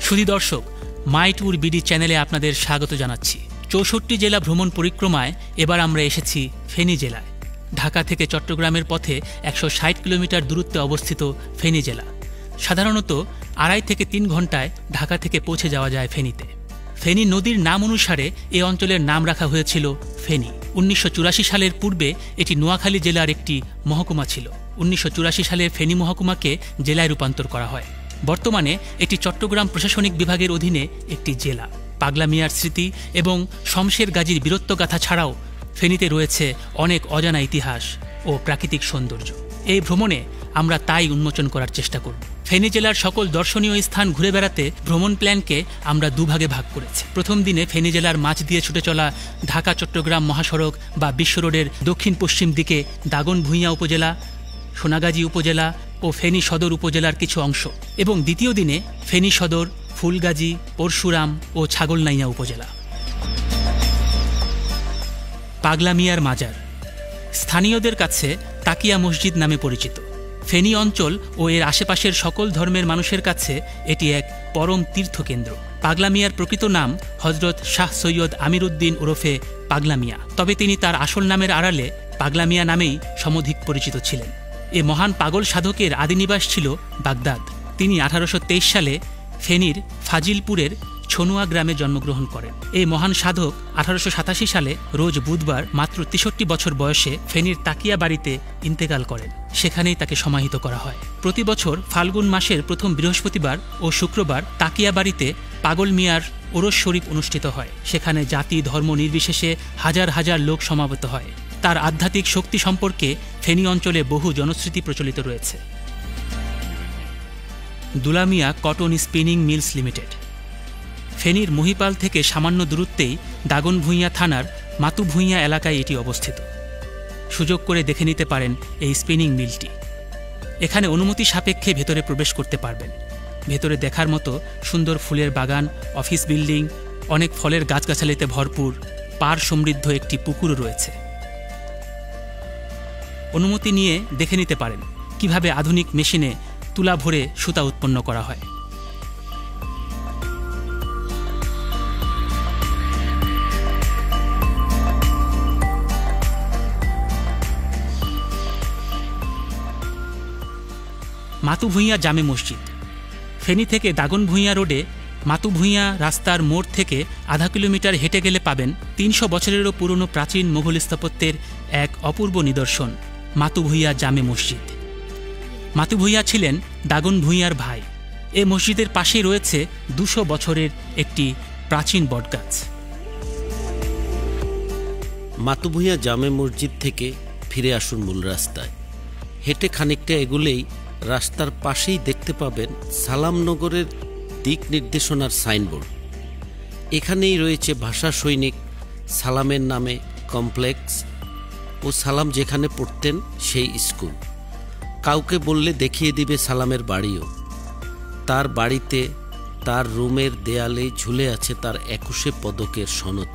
সুধী দর্শক, মাই Tour BD চ্যানেলে আপনাদের স্বাগত জানাচ্ছি। ৬৪ জেলা ভ্রমণ পরিক্রমায় এবার আমরা এসেছি ফেনী জেলায়। ঢাকা থেকে চট্টগ্রামের পথে ১৬০ কিলোমিটার দূরত্বে অবস্থিত ফেনী জেলা। সাধারণত ২.৫ থেকে ৩ ঘন্টায় ঢাকা থেকে পৌঁছে যাওয়া যায় ফেনীতে। ফেনী নদীর নাম অনুসারে এ অঞ্চলের নাম রাখা হয়েছিল ফেনী। ১৯৮৪ সালের পূর্বে এটি নোয়াখালী জেলার একটি মহকুমা ছিল। ১৯৮৪ সালে ফেনী মহকুমাকে জেলায় রূপান্তর করা হয়। বর্তমানে এটি চট্টগ্রাম প্রশাসনিক বিভাগের অধীনে একটি জেলা। পাগলা মিয়ার স্মৃতি এবং শমশের গাজীর বীরত্বগাথা ছাড়াও ফেনীতে রয়েছে অনেক অজানা ইতিহাস ও প্রাকৃতিক সৌন্দর্য। এই ভ্রমণে আমরা তাই উন্মোচন করার চেষ্টা করব। ফেনী জেলার সকল দর্শনীয় স্থান ঘুরে বেড়াতে ভ্রমণ প্ল্যানকে আমরা দুভাগে ভাগ করেছি। প্রথম দিনে ফেনী জেলার মাঝ দিয়ে ছুটে চলা ঢাকা চট্টগ্রাম মহাসড়ক বা বিশ্ব রোডের দক্ষিণ পশ্চিম দিকে দাগনভূঞা উপজেলা, সোনাগাজী উপজেলা ও ফেনী সদর উপজেলার কিছু অংশ, এবং দ্বিতীয় দিনে ফেনী সদর, ফুলগাজী, পরশুরাম ও ছাগলনাইয়া উপজেলা। পাগলা মিয়ার মাজার স্থানীয়দের কাছে তাকিয়া মসজিদ নামে পরিচিত। ফেনী অঞ্চল ও এর আশেপাশের সকল ধর্মের মানুষের কাছে এটি এক পরম তীর্থকেন্দ্র। পাগলা মিয়ার প্রকৃত নাম হজরত শাহ সৈয়দ আমির উদ্দিন ওরফে পাগলা মিয়া, তবে তিনি তার আসল নামের আড়ালে পাগলা মিয়া নামেই সমধিক পরিচিত ছিলেন। এ মহান পাগল সাধকের আদিনিবাস ছিল বাগদাদ। তিনি ১৮২৩ সালে ফেনীর ফাজিলপুরের ছনুয়া গ্রামে জন্মগ্রহণ করেন। এই মহান সাধক ১৮৮৭ সালে রোজ বুধবার মাত্র ৬৩ বছর বয়সে ফেনীর তাকিয়া বাড়িতে ইন্তেকাল করেন। সেখানেই তাকে সমাহিত করা হয়। প্রতি বছর ফাল্গুন মাসের প্রথম বৃহস্পতিবার ও শুক্রবার তাকিয়া বাড়িতে পাগল মিয়ার ওরস শরীফ অনুষ্ঠিত হয়। সেখানে জাতি ধর্ম নির্বিশেষে হাজার হাজার লোক সমাবেত হয়। তার আধ্যাত্মিক শক্তি সম্পর্কে ফেনী অঞ্চলে বহু জনশ্রুতি প্রচলিত রয়েছে। Dulamia cotton spinning mills limited ফেনীর মহিপাল থেকে সামান্য দূরত্বেই দাগনভূঞা থানার মাতুভূঞা এলাকায় এটি অবস্থিত। সুযোগ করে দেখে নিতে পারেন এই স্পিনিং মিলটি। এখানে অনুমতি সাপেক্ষে ভেতরে প্রবেশ করতে পারবেন। ভেতরে দেখার মতো সুন্দর ফুলের বাগান, অফিস বিল্ডিং, অনেক ফলের গাছগাছালিতে ভরপুর, পার সমৃদ্ধ একটি পুকুরও রয়েছে। অনুমতি নিয়ে দেখে নিতে পারেন কিভাবে আধুনিক মেশিনে তুলা ভরে সুতা উৎপন্ন করা হয়। মাতুভূঞা জামে মসজিদ ফেনী থেকে দাগনভূঞা রোডে মাতুভূঞা রাস্তার মোড় থেকে আধা কিলোমিটার হেঁটে গেলে পাবেন ৩০০ বছরেরও পুরনো প্রাচীন মোগল স্থাপত্যের এক অপূর্ব নিদর্শন মাতুভূঞা জামে মসজিদ। মাতুভূঞা ছিলেন দাগনভূঞার ভাই। এ মসজিদের পাশেই রয়েছে ২০০ বছরের একটি প্রাচীন বটগাছ। মাতুভূঞা জামে মসজিদ থেকে ফিরে আসুন মূল রাস্তায়। হেঁটে খানিকটা এগুলেই রাস্তার পাশেই দেখতে পাবেন সালামনগরের দিক নির্দেশনার সাইনবোর্ড। এখানেই রয়েছে ভাষা সৈনিক সালামের নামে কমপ্লেক্স ও সালাম যেখানে পড়তেন সেই স্কুল। কাউকে বললে দেখিয়ে দিবে সালামের বাড়িও। তার বাড়িতে তার রুমের দেয়ালে ঝুলে আছে তার ২১ পদকের সনদ।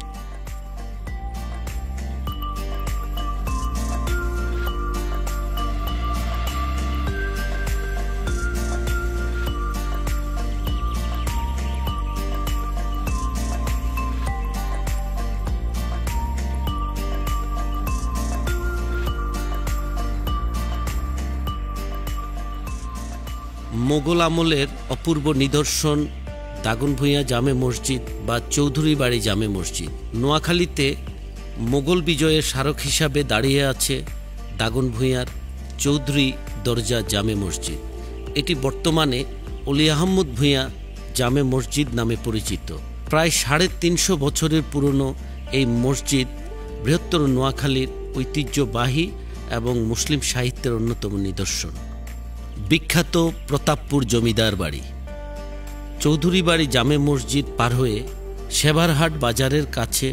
মোগল আমলের অপূর্ব নিদর্শন দাগনভূঞা জামে মসজিদ বা চৌধুরী বাড়ি জামে মসজিদ। নোয়াখালীতে মোগল বিজয়ের স্মারক হিসাবে দাঁড়িয়ে আছে দাগনভূঞার চৌধুরী দরজা জামে মসজিদ। এটি বর্তমানে অলি আহমদ ভূঞা জামে মসজিদ নামে পরিচিত। প্রায় ৩৫০ বছরের পুরনো এই মসজিদ বৃহত্তর নোয়াখালীর ঐতিহ্যবাহী এবং মুসলিম সাহিত্যের অন্যতম নিদর্শন। বিখ্যাত প্রতাপপুর জমিদার বাড়ি চৌধুরী বাড়ি জামে মসজিদ পার হয়ে সেবারহাট বাজারের কাছে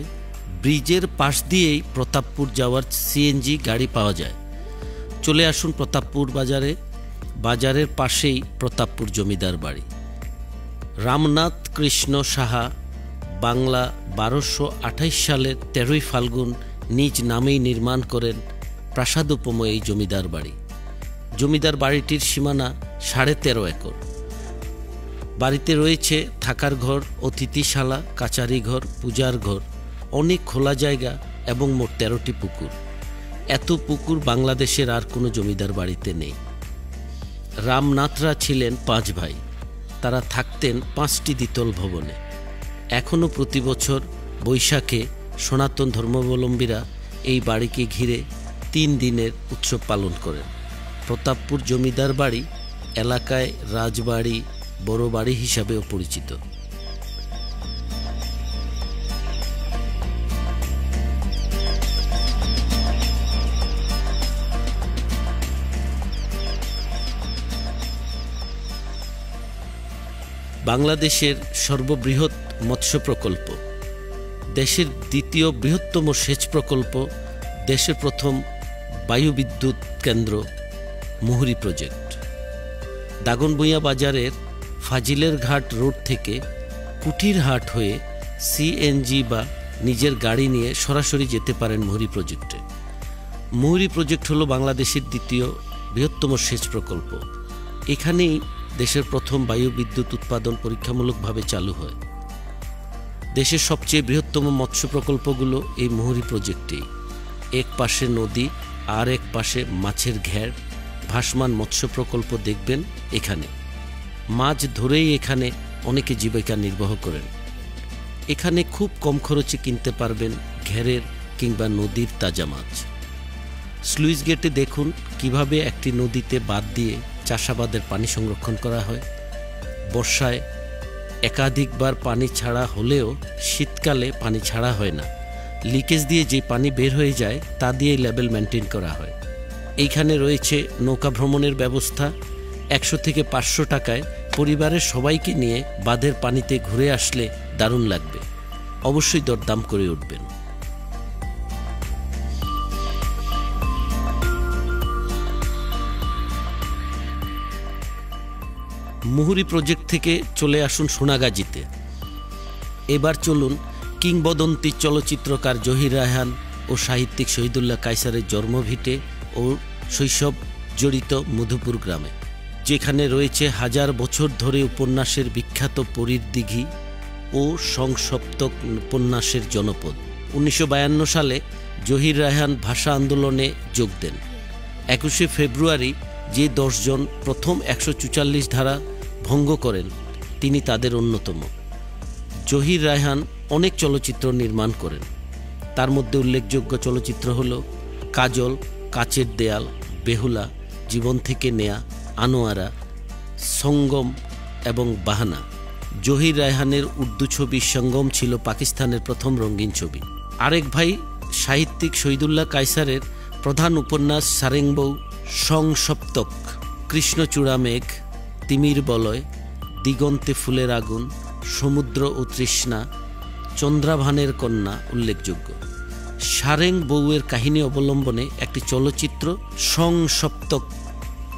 ব্রিজের পাশ দিয়েই প্রতাপপুর যাওয়ার সিএনজি গাড়ি পাওয়া যায়। চলে আসুন প্রতাপপুর বাজারে। বাজারের পাশেই প্রতাপপুর জমিদার বাড়ি। রামনাথ কৃষ্ণ সাহা বাংলা ১২২৮ সালের ১৩ই ফাল্গুন নিজ নামেই নির্মাণ করেন প্রাসাদোপম এই জমিদার বাড়ি। জমিদার বাড়িটির সীমানা ১৩.৫ একর। বাড়িতে রয়েছে থাকার ঘর, অতিথিশালা, কাচারি ঘর, পূজার ঘর, অনেক খোলা জায়গা এবং মোট 13টি পুকুর। এত পুকুর বাংলাদেশের আর কোনো জমিদার বাড়িতে নেই। রামনাথরা ছিলেন 5 ভাই। তারা থাকতেন 5টি দ্বিতল ভবনে। এখনও প্রতি বছর বৈশাখে সনাতন ধর্মাবলম্বীরা এই বাড়িকে ঘিরে 3 দিনের উৎসব পালন করেন। প্রতাপপুর জমিদার বাড়ি এলাকায় রাজবাড়ি, বড় বাড়ি হিসাবেও পরিচিত। বাংলাদেশের সর্ববৃহৎ মৎস্য প্রকল্প, দেশের দ্বিতীয় বৃহত্তম সেচ প্রকল্প, দেশের প্রথম বায়ুবিদ্যুৎ কেন্দ্র মুহুরী প্রজেক্ট। দাগনভূঞা বাজারের ফাজিলের ঘাট রোড থেকে কুঠিরহাট হয়ে সিএনজি বা নিজের গাড়ি নিয়ে সরাসরি যেতে পারেন মুহুরী প্রজেক্টে। মুহুরী প্রজেক্ট হলো বাংলাদেশের দ্বিতীয় বৃহত্তম সেচ প্রকল্প। এখানেই দেশের প্রথম বায়ুবিদ্যুৎ উৎপাদন পরীক্ষামূলকভাবে চালু হয়। দেশের সবচেয়ে বৃহত্তম মৎস্য প্রকল্পগুলো এই মুহুরী প্রজেক্টেই। এক পাশে নদী আর এক পাশে মাছের ঘের, ভাসমান মৎস্য প্রকল্প দেখবেন এখানে। মাছ ধরেই এখানে অনেকে জীবিকা নির্বাহ করেন। এখানে খুব কম খরচে কিনতে পারবেন ঘেরের কিংবা নদীর তাজা মাছ। স্লুইস গেটে দেখুন কিভাবে একটি নদীতে বাঁধ দিয়ে চাষাবাদের পানি সংরক্ষণ করা হয়। বর্ষায় একাধিকবার পানি ছাড়া হলেও শীতকালে পানি ছাড়া হয় না। লিকেজ দিয়ে যে পানি বের হয়ে যায় তা দিয়ে লেভেল মেনটেন করা হয়। এইখানে রয়েছে নৌকা ভ্রমণের ব্যবস্থা। 100 থেকে 500 টাকায় পরিবারের সবাইকে নিয়ে বাঁধের পানিতে ঘুরে আসলে দারুণ লাগবে। অবশ্যই দরদাম করে উঠবেন। মুহুরী প্রজেক্ট থেকে চলে আসুন সোনাগাজীতে। এবার চলুন কিংবদন্তি চলচ্চিত্রকার জহির রায়হান ও সাহিত্যিক শহীদুল্লাহ কায়সারের জন্মভিটে ও শৈশব জড়িত মধুপুর গ্রামে, যেখানে রয়েছে 1000 বছর ধরে উপন্যাসের বিখ্যাত পরীর দিঘি ও সংসপ্তক উপন্যাসের জনপদ। 1952 সালে জহির রায়হান ভাষা আন্দোলনে যোগ দেন। 21শে ফেব্রুয়ারি যে 10 জন প্রথম 144 ধারা ভঙ্গ করেন তিনি তাদের অন্যতম। জহির রায়হান অনেক চলচ্চিত্র নির্মাণ করেন। তার মধ্যে উল্লেখযোগ্য চলচ্চিত্র হল কাজল, কাচের দেয়াল, বেহুলা, জীবন থেকে নেয়া, আনোয়ারা, সঙ্গম এবং বাহানা। জহির রায়হানের উর্দু ছবি সঙ্গম ছিল পাকিস্তানের প্রথম রঙিন ছবি। আরেক ভাই সাহিত্যিক শহীদুল্লাহ কায়সারের প্রধান উপন্যাস সারেংবউ, সংসপ্তক, কৃষ্ণচূড়া মেঘ, তিমির বলয়, দিগন্তে ফুলের আগুন, সমুদ্র ও তৃষ্ণা, চন্দ্রাভানের কন্যা উল্লেখযোগ্য। সারেং বউয়ের কাহিনী অবলম্বনে একটি চলচ্চিত্র, সংসপ্তক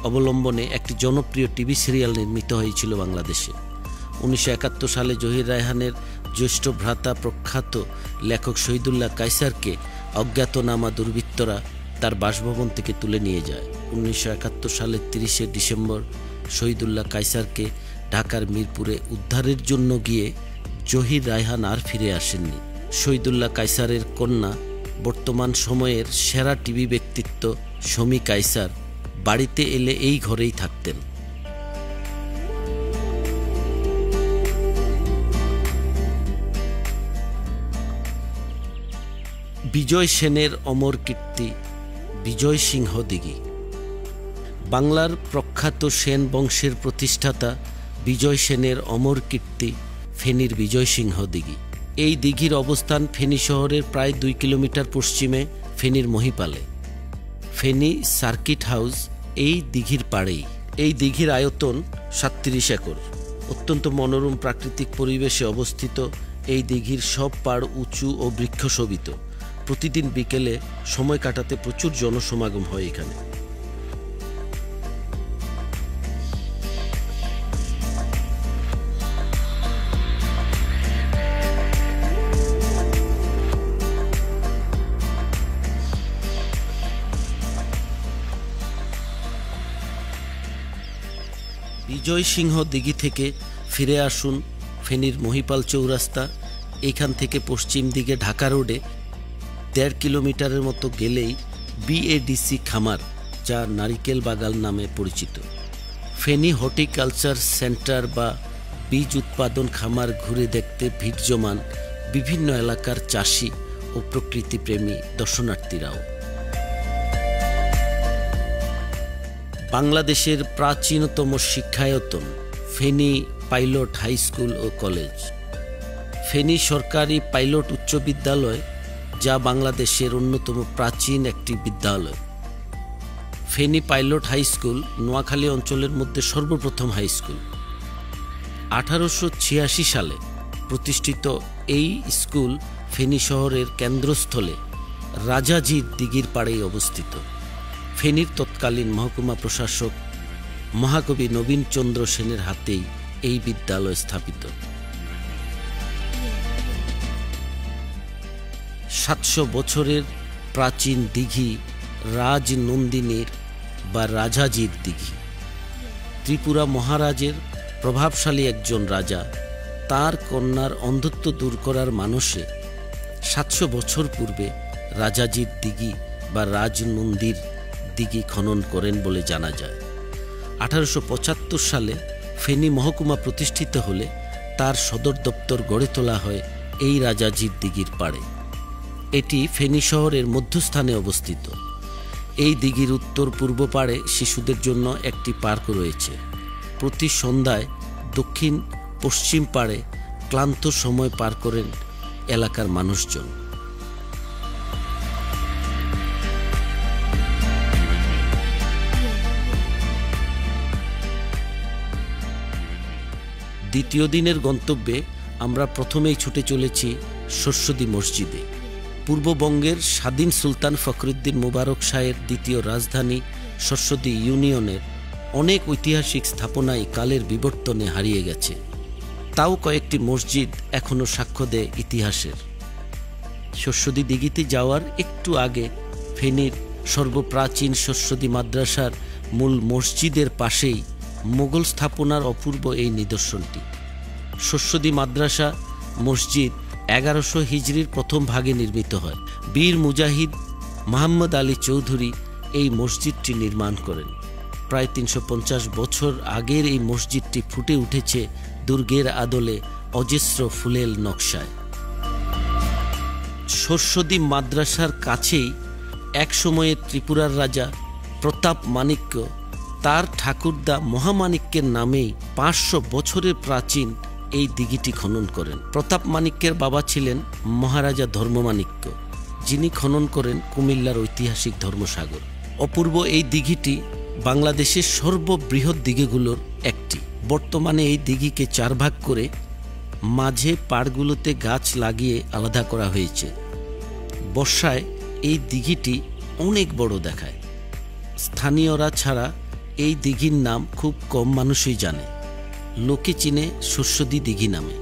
অবলম্বনে একটি জনপ্রিয় টিভি সিরিয়াল নির্মিত হয়েছিল বাংলাদেশে। 1971 সালে জহির রায়হানের জ্যেষ্ঠ ভ্রাতা প্রখ্যাত লেখক শহীদুল্লাহ কায়সারকে অজ্ঞাতনামা দুর্বৃত্তরা তার বাসভবন থেকে তুলে নিয়ে যায়। 1971 সালের 30শে ডিসেম্বর শহীদুল্লাহ কায়সারকে ঢাকার মিরপুরে উদ্ধারের জন্য গিয়ে জহির রায়হান আর ফিরে আসেননি। শহীদুল্লাহ কায়সারের কন্যা, বর্তমান সময়ের সেরা টিভি ব্যক্তিত্ব শমী কায়সার বাড়িতে এলে এই ঘরেই থাকতেন। বিজয় সেনের অমর কীর্তি বিজয় সিংহ দিঘি। বাংলার প্রখ্যাত সেন বংশের প্রতিষ্ঠাতা বিজয় সেনের অমর কীর্তি ফেনীর বিজয় সিংহ দিঘি। এই দিঘির অবস্থান ফেনী শহরের প্রায় 2 কিলোমিটার পশ্চিমে ফেনীর মহিপালে। ফেনী সার্কিট হাউস এই দিঘির পাড়েই। এই দিঘির আয়তন 37 একর। অত্যন্ত মনোরম প্রাকৃতিক পরিবেশে অবস্থিত এই দিঘির সব পাড় উঁচু ও বৃক্ষশোভিত। প্রতিদিন বিকেলে সময় কাটাতে প্রচুর জনসমাগম হয় এখানে। বিজয় সিংহ দিঘি থেকে ফিরে আসুন ফেনীর মহিপাল চৌরাস্তা, এইখান থেকে পশ্চিম দিকে ঢাকা রোডে ১.৫ কিলোমিটারের মতো গেলেই বিএডিসি খামার, যা নারিকেল বাগান নামে পরিচিত। ফেনী হর্টিকালচার সেন্টার বা বীজ উৎপাদন খামার ঘুরে দেখতে ভিড় জমান বিভিন্ন এলাকার চাষি ও প্রকৃতিপ্রেমী দর্শনার্থীরাও। বাংলাদেশের প্রাচীনতম Shikshayatan Feni pilot high school ও কলেজ। ফেনী সরকারি পাইলট উচ্চ বিদ্যালয়, যা বাংলাদেশের অন্যতম প্রাচীন একটি বিদ্যালয়। Feni pilot high school Noakhali অঞ্চলের মধ্যে সর্বপ্রথম হাই স্কুল। 1886 সালে প্রতিষ্ঠিত এই স্কুল ফেনী শহরের কেন্দ্রস্থলে রাজাজির দিঘির পাড়েই অবস্থিত। ফেনীর তৎকালীন মহকুমা প্রশাসক মহাকবি নবীনচন্দ্র সেনের হাতেই এই বিদ্যালয় স্থাপিত। 700 বছরের প্রাচীন দিঘি রাজনন্দিনীর বা রাজাজির দিঘি। ত্রিপুরা মহারাজের প্রভাবশালী একজন রাজা তার কন্যার অন্ধত্ব দূর করার মানসে 700 বছর পূর্বে রাজাজির দিঘি বা রাজনন্দির দিঘি খনন করেন বলে জানা যায়। 1875 সালে ফেনী মহকুমা প্রতিষ্ঠিত হলে তার সদর দপ্তর গড়ে তোলা হয় এই রাজাজির দিঘির পাড়ে। এটি ফেনী শহরের মধ্যস্থানে অবস্থিত। এই দিঘির উত্তর পূর্ব পাড়ে শিশুদের জন্য একটি পার্ক রয়েছে। প্রতি সন্ধ্যায় দক্ষিণ পশ্চিম পাড়ে ক্লান্ত সময় পার করেন এলাকার মানুষজন। দ্বিতীয় দিনের গন্তব্যে আমরা প্রথমেই ছুটে চলেছি শস্যদী মসজিদে। পূর্ববঙ্গের স্বাধীন সুলতান ফখরুদ্দিন মুবারক শাহের দ্বিতীয় রাজধানী শস্যদী ইউনিয়নের অনেক ঐতিহাসিক স্থাপনাই কালের বিবর্তনে হারিয়ে গেছে। তাও কয়েকটি মসজিদ এখনও সাক্ষ্য দেয় ইতিহাসের। শস্যদী দিঘিতে যাওয়ার একটু আগে ফেনীর সর্বপ্রাচীন শস্যদী মাদ্রাসার মূল মসজিদের পাশেই মোগল স্থাপনার অপূর্ব এই নিদর্শনটি। শস্যদী মাদ্রাসা মসজিদ 1100 হিজরির প্রথম ভাগে নির্মিত হয়। বীর মুজাহিদ মোহাম্মদ আলী চৌধুরী এই মসজিদটি নির্মাণ করেন। প্রায় 350 বছর আগের এই মসজিদটি ফুটে উঠেছে দুর্গের আদলে অজস্র ফুলেল নকশায়। শস্যদী মাদ্রাসার কাছেই একসময়ে ত্রিপুরার রাজা প্রতাপ মাণিক্য তার ঠাকুরদা মহামাণিক্যের নামেই 500 বছরের প্রাচীন এই দিঘিটি খনন করেন। প্রতাপ মাণিক্যের বাবা ছিলেন মহারাজা ধর্মমাণিক্য, যিনি খনন করেন কুমিল্লার ঐতিহাসিক ধর্মসাগর। অপূর্ব এই দিঘিটি বাংলাদেশের সর্ববৃহৎ দিঘিগুলোর একটি। বর্তমানে এই দিঘিকে 4 ভাগ করে মাঝে পাড়গুলোতে গাছ লাগিয়ে আলাদা করা হয়েছে। বর্ষায় এই দিঘিটি অনেক বড় দেখায়। স্থানীয়রা ছাড়া এই দিঘির নাম খুব কম মানুষই জানে। লোকে চিনে শস্যদী দিঘি নামে।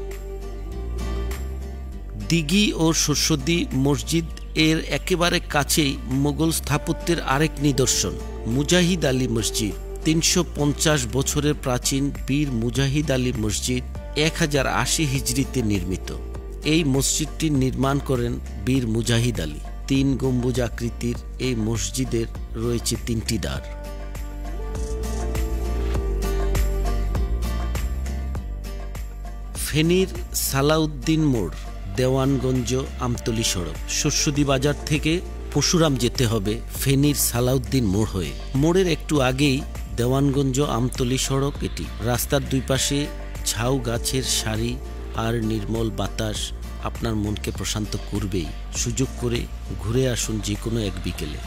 দিঘি ও শস্যদী মসজিদ এর একেবারে কাছেই মোগল স্থাপত্যের আরেক নিদর্শন মুজাহিদ আলী মসজিদ। 350 বছরের প্রাচীন বীর মুজাহিদ আলী মসজিদ 1080 হিজরিতে নির্মিত। এই মসজিদটি নির্মাণ করেন বীর মুজাহিদ আলী। 3 গম্বুজ আকৃতির এই মসজিদের রয়েছে 3টি দ্বার। ফেনীর সালাউদ্দিন মোড়, দেওয়ানগঞ্জ আমতলী সড়ক। শস্যদী বাজার থেকে পশুরাম যেতে হবে ফেনীর সালাউদ্দিন মোড় হয়ে। মোড়ের একটু আগেই দেওয়ানগঞ্জ আমতলী সড়ক। এটি রাস্তার দুই পাশে ঝাউ গাছের সারি আর নির্মল বাতাস আপনার মনকে প্রশান্ত করবেই। সুযোগ করে ঘুরে আসুন যে কোনো এক বিকেলে।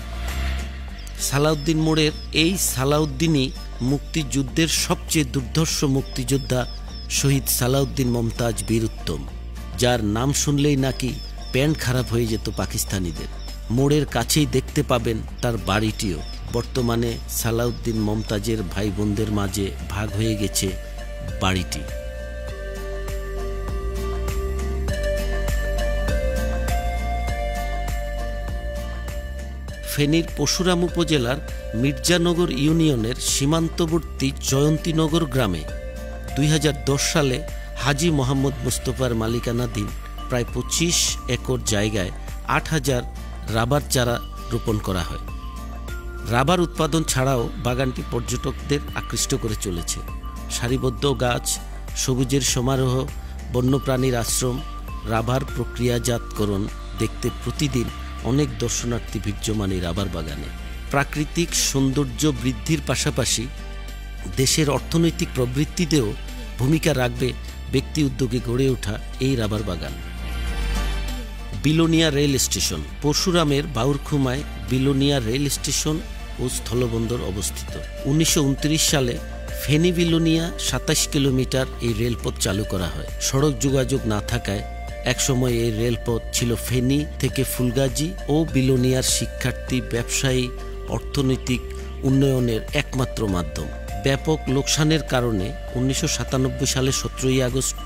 সালাউদ্দিন মোড়ের এই সালাউদ্দিনই মুক্তিযুদ্ধের সবচেয়ে দুর্ধর্ষ মুক্তিযোদ্ধা শহীদ সালাউদ্দিন মমতাজ বীরুত্তম, যার নাম শুনলেই নাকি প্যান্ট খারাপ হয়ে যেত পাকিস্তানিদের। মোড়ের কাছেই দেখতে পাবেন তার বাড়িটিও। বর্তমানে সালাউদ্দিন মমতাজের ভাই বোনদের মাঝে ভাগ হয়ে গেছে বাড়িটি। ফেনীর পশুরাম উপজেলার মির্জানগর ইউনিয়নের সীমান্তবর্তী জয়ন্তীনগর গ্রামে 2010 সালে হাজী মোহাম্মদ মুস্তফার মালিকানাধীন প্রায় 25 একর জায়গায় 8000 রাবার চারা রোপণ করা হয়। রাবার উৎপাদন ছাড়াও বাগানটি পর্যটকদের আকৃষ্ট করে চলেছে। সারিবদ্ধ গাছ, সবুজের সমারোহ, বন্যপ্রাণীর আশ্রম, রাবার প্রক্রিয়াজাতকরণ দেখতে প্রতিদিন অনেক দর্শনার্থী ভিড়জমান এই রাবার বাগানে। প্রাকৃতিক সৌন্দর্য বৃদ্ধির পাশাপাশি দেশের অর্থনৈতিক প্রবৃদ্ধিতেও ভূমিকা রাখবে ব্যক্তি উদ্যোগে গড়ে ওঠা এই রাবার বাগান। Belonia rail station. পরশুরামের বাউরখুমায় বিলোনিয়া রেল স্টেশন ও স্থলবন্দর অবস্থিত। 1929 সালে ফেনী বিলোনিয়া 27 কিলোমিটার এই রেলপথ চালু করা হয়। সড়ক যোগাযোগ না থাকায় একসময় এই রেলপথ ছিল ফেনী থেকে ফুলগাজী ও বিলোনিয়ার শিক্ষার্থী, ব্যবসায়ী, অর্থনৈতিক উন্নয়নের একমাত্র মাধ্যম। ব্যাপক লোকসানের কারণে 1997 সালে 17 আগস্ট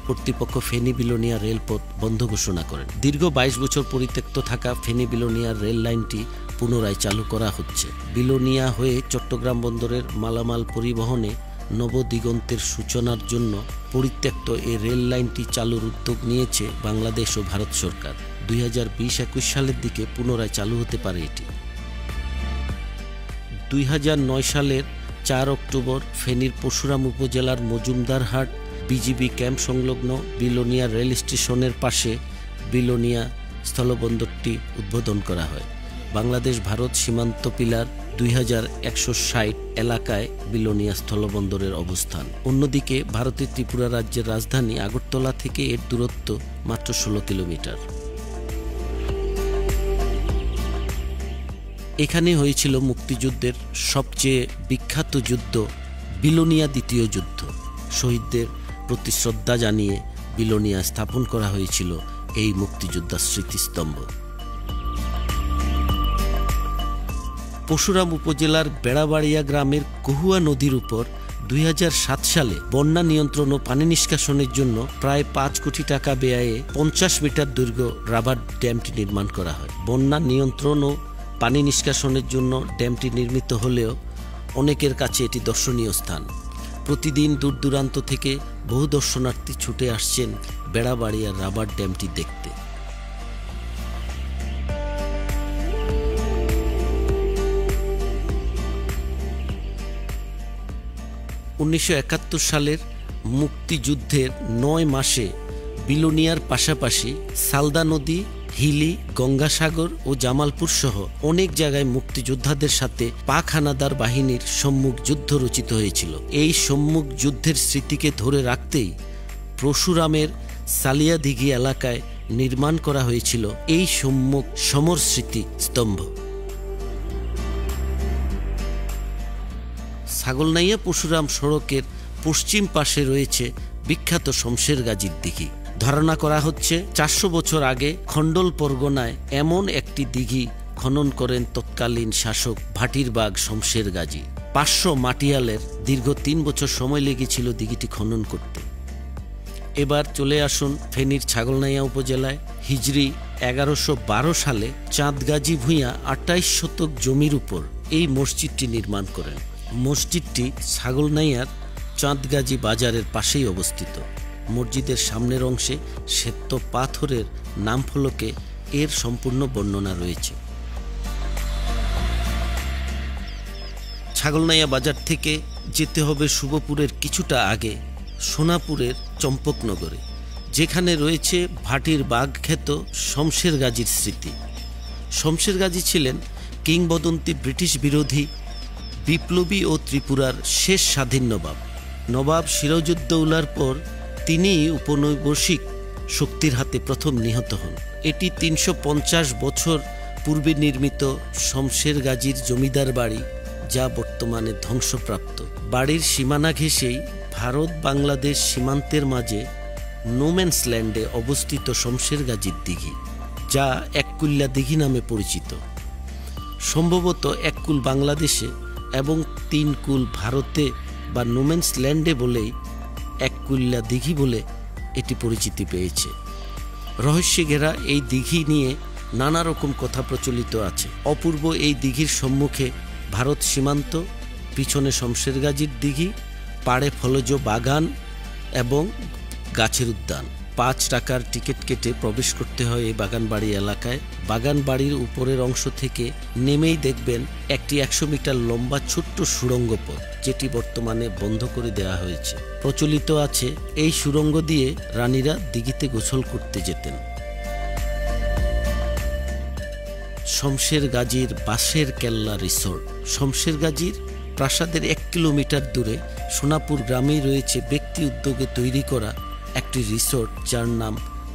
কর্তৃপক্ষ ফেনী বিলোনিয়া রেলপথ বন্ধ ঘোষণা করেন। দীর্ঘ 22 বছর পরিত্যক্ত থাকা ফেনী বিলোনিয়া রেল লাইনটি পুনরায় চালু করা হচ্ছে। বিলোনিয়া হয়ে চট্টগ্রাম বন্দরের মালামাল পরিবহনে নবদিগন্তের সূচনার জন্য পরিত্যক্ত এই রেল লাইনটি চালুর উদ্যোগ নিয়েছে বাংলাদেশ ও ভারত সরকার। 2020-21 সালের দিকে পুনরায় চালু হতে পারে এটি। 2009 সালের 4 অক্টোবর ফেনীর পরশুরাম উপজেলার মজুমদারহাট বিজিবি ক্যাম্প সংলগ্ন বিলোনিয়া রেল স্টেশনের পাশে বিলোনিয়া স্থলবন্দরটি উদ্বোধন করা হয়। বাংলাদেশ ভারত সীমান্ত পিলার 2160 এলাকায় বিলোনিয়া স্থলবন্দরের অবস্থান। অন্যদিকে ভারতের ত্রিপুরা রাজ্যের রাজধানী আগরতলা থেকে এর দূরত্ব মাত্র 16 কিলোমিটার। এখানে হয়েছিল মুক্তিযুদ্ধের সবচেয়ে বিখ্যাত যুদ্ধ বিলোনিয়া দ্বিতীয় যুদ্ধ। শহীদদের প্রতি শ্রদ্ধা জানিয়ে বিলোনিয়া স্থাপন করা হয়েছিল এই মুক্তিযোদ্ধার স্মৃতিস্তম্ভ। পরশুরাম উপজেলার বেড়াবাড়িয়া গ্রামের কহুয়া নদীর উপর 2007 সালে বন্যা নিয়ন্ত্রণ ও পানি নিষ্কাশনের জন্য প্রায় 5 কোটি টাকা ব্যয়ে 50 মিটার দৈর্ঘ্য রাবার ড্যামটি নির্মাণ করা হয়। বন্যা নিয়ন্ত্রণ ও পানি নিষ্কাশনের জন্য ড্যামটি নির্মিত হলেও অনেকের কাছে এটি দর্শনীয় স্থান। প্রতিদিন দূর দূরান্ত থেকে বহু দর্শনার্থী ছুটে আসছেন বেড়াবাড়িয়ার রাবার ড্যামটি দেখতে। 1971 সালের মুক্তিযুদ্ধের 9 মাসে বিলোনিয়ার পাশাপাশি সালদা নদী, হিলি, গঙ্গাসাগর ও জামালপুর সহ অনেক জায়গায় মুক্তিযোদ্ধাদের সাথে পাক হানাদার বাহিনীর সম্মুখ যুদ্ধ রচিত হয়েছিল। এই সম্মুখ যুদ্ধের স্মৃতিকে ধরে রাখতেই পরশুরামের সালিয়াদিঘি এলাকায় নির্মাণ করা হয়েছিল এই সম্মুখ সমর স্মৃতি স্তম্ভ। ছাগলনাইয়া পরশুরাম সড়কের পশ্চিম পাশে রয়েছে বিখ্যাত শমশের গাজীর দিঘি। ধারণা করা হচ্ছে 400 বছর আগে খণ্ডল পরগনায় এমন একটি দিঘি খনন করেন তৎকালীন শাসক ভাটিরবাগ শমশের গাজী। 500 মাটিয়ালের দীর্ঘ 3 বছর সময় লেগেছিল দিঘিটি খনন করতে। এবার চলে আসুন ফেনীর ছাগলনাইয়া উপজেলায়। হিজরি 1112 সালে চাঁদগাজী ভূঁইয়া 28 শতক জমির উপর এই মসজিদটি নির্মাণ করেন। মসজিদটি ছাগলনাইয়ার চাঁদগাজী বাজারের পাশেই অবস্থিত। মসজিদের সামনের অংশে শ্বেত পাথরের নামফলকে এর সম্পূর্ণ বর্ণনা রয়েছে। ছাগলনাইয়া বাজার থেকে যেতে হবে শুভপুরের কিছুটা আগে সোনাপুরের চম্পকনগরে, যেখানে রয়েছে ভাটির বাঘ খ্যাত শমশের গাজীর স্মৃতি। শমশের গাজী ছিলেন কিংবদন্তি ব্রিটিশ বিরোধী বিপ্লবী ও ত্রিপুরার শেষ স্বাধীন নবাব। নবাব সিরাজউদ্দৌলার পর তিনি উপনিবেশিক শক্তির হাতে প্রথম নিহত হন। এটি 350 বছর পূর্বে নির্মিত শমশের গাজীর জমিদার বাড়ি, যা বর্তমানে ধ্বংসপ্রাপ্ত। বাড়ির সীমানা ঘেঁষেই ভারত বাংলাদেশ সীমান্তের মাঝে নোম্যান্স ল্যান্ডে অবস্থিত শমশের গাজীর দিঘি, যা এককুল্লা দিঘি নামে পরিচিত। সম্ভবত এক কুল বাংলাদেশে এবং 3 কুল ভারতে বা নোম্যান্স ল্যান্ডে বলেই এককুল্লা দিঘি বলে এটি পরিচিতি পেয়েছে। রহস্যে ঘেরা এই দিঘি নিয়ে নানা রকম কথা প্রচলিত আছে। অপূর্ব এই দিঘির সম্মুখে ভারত সীমান্ত, পিছনে শমশের গাজীর দিঘি, পাড়ে ফলজ বাগান এবং গাছের উদ্যান। 5 টাকার টিকিট কেটে প্রবেশ করতে হয় এই বাগানবাড়ি এলাকায়। বাগানবাড়ির উপরের অংশ থেকে নেমেই দেখবেন একটি 100 মিটার লম্বা ছোট্ট সুড়ঙ্গ পথ, যেটি বর্তমানে বন্ধ করে দেওয়া হয়েছে। প্রচলিত আছে এই সুড়ঙ্গ দিয়ে রানীরা দিঘিতে গোসল করতে যেতেন। শমশের গাজীর বাঁশের কেল্লা রিসোর্ট। শমশের গাজীর প্রাসাদের 1 কিলোমিটার দূরে সোনাপুর গ্রামেই রয়েছে ব্যক্তি উদ্যোগে তৈরি করা একটি রিসোর্ট, যার নাম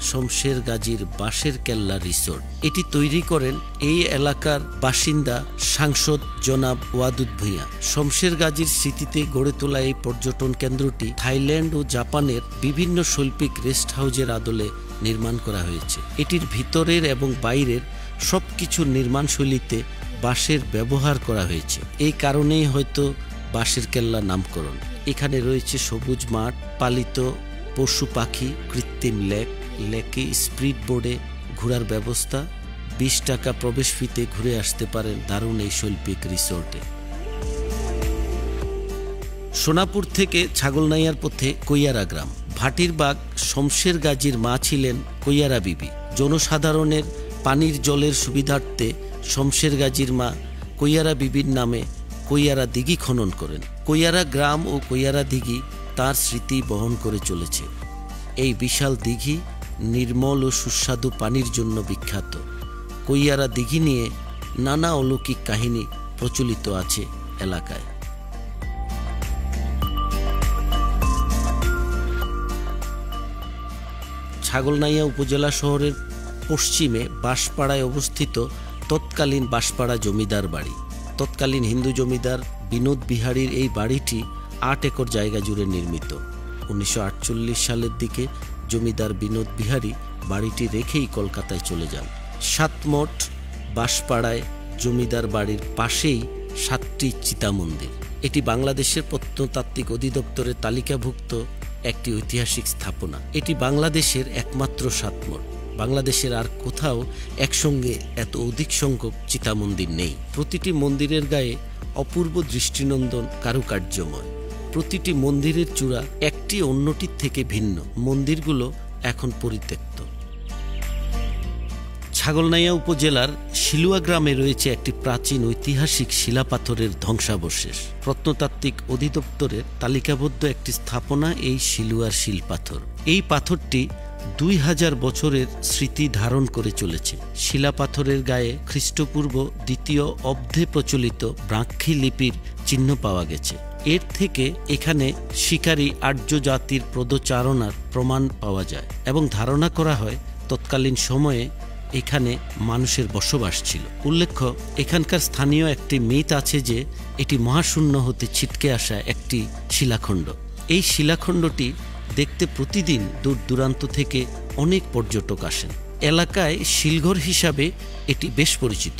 শমশের গাজীর বাঁশের কেল্লা রিসোর্ট। এটি তৈরি করেন এই এলাকার বাসিন্দা সাংসদ জনাব ওয়াদুদ ভূঁইয়া। শমশের গাজীর স্মৃতিতে গড়ে তোলা এই পর্যটন কেন্দ্রটি থাইল্যান্ড ও জাপানের বিভিন্ন শৈল্পিক রেস্ট হাউজের আদলে নির্মাণ করা হয়েছে। এটির ভিতরের এবং বাইরের সবকিছুর নির্মাণ শৈলীতে বাঁশের ব্যবহার করা হয়েছে। এই কারণেই হয়তো বাঁশের কেল্লা নামকরণ। এখানে রয়েছে সবুজ মাঠ, পালিত পশু পাখি, কৃত্রিম লেক, লেকে স্পিড বোর্ডে ঘোরার ব্যবস্থা। 20 টাকা প্রবেশ ফিতে ঘুরে আসতে পারেন দারুণ এই শৈল্পিক রিসোর্টে। সোনাপুর থেকে ছাগলনাইয়ার পথে কৈয়ারা গ্রাম। ভাটির বাগ শমশের গাজীর মা ছিলেন কৈয়ারা বিবি। জনসাধারণের পানির জলের সুবিধার্থে শমশের গাজীর মা কৈয়ারা বিবির নামে কৈয়ারা দিঘি খনন করেন। কৈয়ারা গ্রাম ও কৈয়ারা দিঘি তার স্মৃতি বহন করে চলেছে। এই বিশাল দিঘি নির্মল ও সুস্বাদু পানির জন্য বিখ্যাত। কৈয়ারা দিঘি নিয়ে নানা অলৌকিক কাহিনী প্রচলিত আছে এলাকায়। ছাগলনাইয়া উপজেলা শহরের পশ্চিমে বাঁশপাড়ায় অবস্থিত তৎকালীন বাঁশপাড়া জমিদার বাড়ি। তৎকালীন হিন্দু জমিদার বিনোদ বিহারীর এই বাড়িটি 8 একর জায়গা জুড়ে নির্মিত। 1948 সালের দিকে জমিদার বিনোদ বিহারী বাড়িটি রেখেই কলকাতায় চলে যান। 7 মঠ বাঁশপাড়ায় জমিদার বাড়ির পাশেই 7টি চিতা মন্দির। এটি বাংলাদেশের প্রত্নতাত্ত্বিক অধিদপ্তরের তালিকাভুক্ত একটি ঐতিহাসিক স্থাপনা। এটি বাংলাদেশের একমাত্র 7 মঠ। বাংলাদেশের আর কোথাও একসঙ্গে এত অধিক সংখ্যক চিতা মন্দির নেই। প্রতিটি মন্দিরের গায়ে অপূর্ব দৃষ্টিনন্দন কারুকার্যময়। প্রতিটি মন্দিরের চূড়া একটি অন্যটির থেকে ভিন্ন। মন্দিরগুলো এখন পরিত্যক্ত। ছাগলনাইয়া উপজেলার শিলুয়া গ্রামে রয়েছে একটি প্রাচীন ঐতিহাসিক শিলাপাথরের ধ্বংসাবশেষ। প্রত্নতাত্ত্বিক অধিদপ্তরের তালিকাবদ্ধ একটি স্থাপনা এই শিলুয়ার শিলপাথর। এই পাথরটি 2000 বছরের স্মৃতি ধারণ করে চলেছে। শিলাপাথরের গায়ে খ্রিস্টপূর্ব 2য় অব্দে প্রচলিত ব্রাহ্মী লিপির চিহ্ন পাওয়া গেছে। এর থেকে এখানে শিকারী আর্য জাতির পদচারণার প্রমাণ পাওয়া যায় এবং ধারণা করা হয় তৎকালীন সময়ে এখানে মানুষের বসবাস ছিল। উল্লেখ্য, এখানকার স্থানীয় একটি মিথ আছে যে এটি মহাশূন্য হতে ছিটকে আসা একটি শিলাখণ্ড। এই শিলাখণ্ডটি দেখতে প্রতিদিন দূর দূরান্ত থেকে অনেক পর্যটক আসেন। এলাকায় শিলঘর হিসাবে এটি বেশ পরিচিত।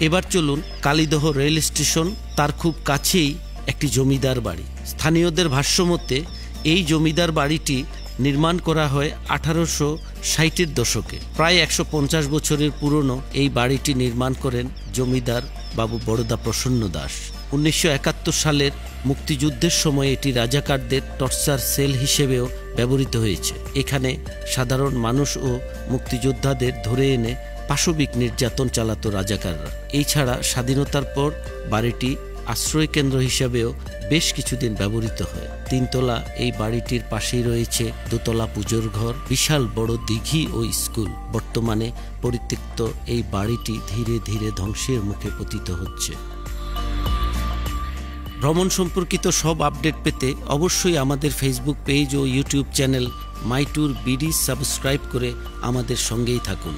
এবার চলুন কালীদহ রেল স্টেশন, তার খুব কাছেই একটি জমিদার বাড়ি। স্থানীয়দের ভাষ্যমতে এই জমিদার বাড়িটি নির্মাণ করা হয় 1860-এর দশকে। প্রায় 150 বছরের পুরনো এই বাড়িটি নির্মাণ করেন জমিদার বাবু বড়দা প্রসন্ন দাস। 1971 সালের মুক্তিযুদ্ধের সময় এটি রাজাকারদের টর্চার সেল হিসেবেও ব্যবহৃত হয়েছে। এখানে সাধারণ মানুষ ও মুক্তিযোদ্ধাদের ধরে এনে পাশবিক নির্যাতন চালাতো রাজাকাররা। এছাড়া স্বাধীনতার পর বাড়িটি আশ্রয় কেন্দ্র হিসেবেও বেশ কিছুদিন ব্যবহৃত হয়। 3 তলা এই বাড়িটির পাশেই রয়েছে 2 তলা পুজোর ঘর, বিশাল বড় দিঘি ও স্কুল। বর্তমানে পরিত্যক্ত এই বাড়িটি ধীরে ধীরে ধ্বংসের মুখে পতিত হচ্ছে। ভ্রমণ সম্পর্কিত সব আপডেট পেতে অবশ্যই আমাদের ফেসবুক পেজ ও YouTube channel My Tour BD subscribe করে আমাদের সঙ্গেই থাকুন।